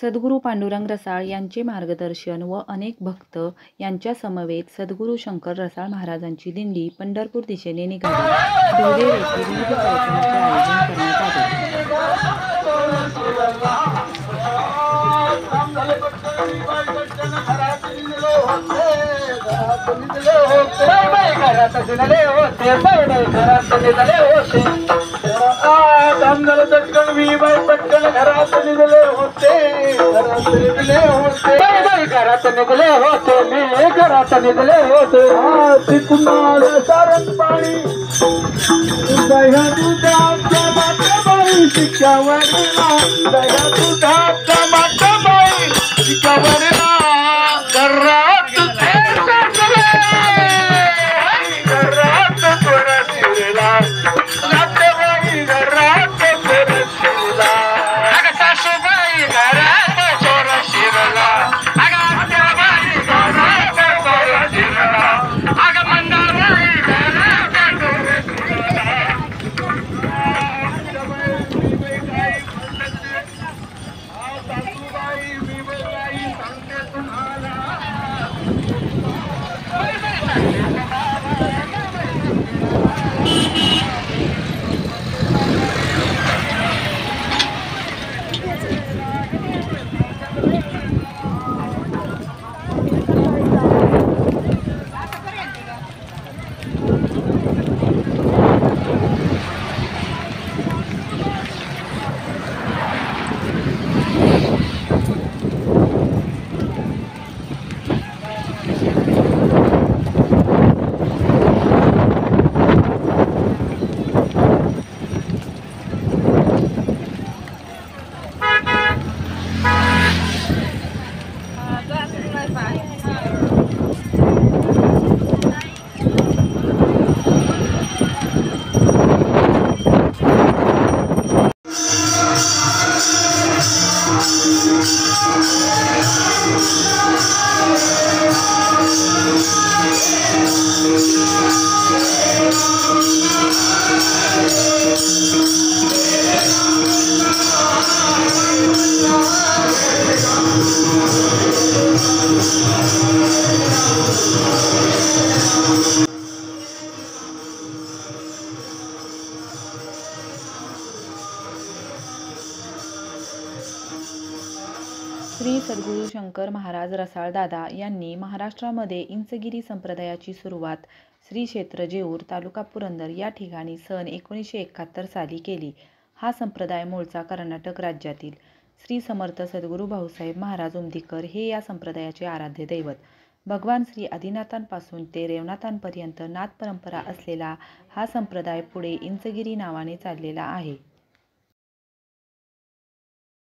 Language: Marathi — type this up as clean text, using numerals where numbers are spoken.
सद्गुरू पांडुरंग रसाळ यांचे मार्गदर्शन व अनेक भक्त यांच्या समवेत सद्गुरू शंकर रसाळ महाराजांची दिंडी पंढरपूर दिशेने निघाली. दुर्देव येथे विविध कार्यक्रमाचे आयोजन करण्यात घरात निघले होते कुणाल सारंग पाणी दह्या दुधाचा बाई शिक्यावरला दह्या दुधाचा बाई शिक्यावरला घरात घरात थोडा शिरला नातेवाई घरात थोडा शिरला सासूबाई घरात थोडा शिरला श्री सद्गुरू शंकर महाराज रसाळ दादा यांनी महाराष्ट्रामध्ये इंचगिरी संप्रदायाची सुरुवात श्री क्षेत्र जेऊर तालुका पुरंदर या ठिकाणी सन 1971 साली केली. हा संप्रदाय मूळचा कर्नाटक राज्यातील. श्री समर्थ सद्गुरू भाऊसाहेब महाराज उमदीकर हे या संप्रदायाचे आराध्य दैवत. भगवान श्री आदिनाथांपासून ते रेवनाथांपर्यंत नाथ परंपरा असलेला हा संप्रदाय पुढे इंचगिरी नावाने चाललेला आहे.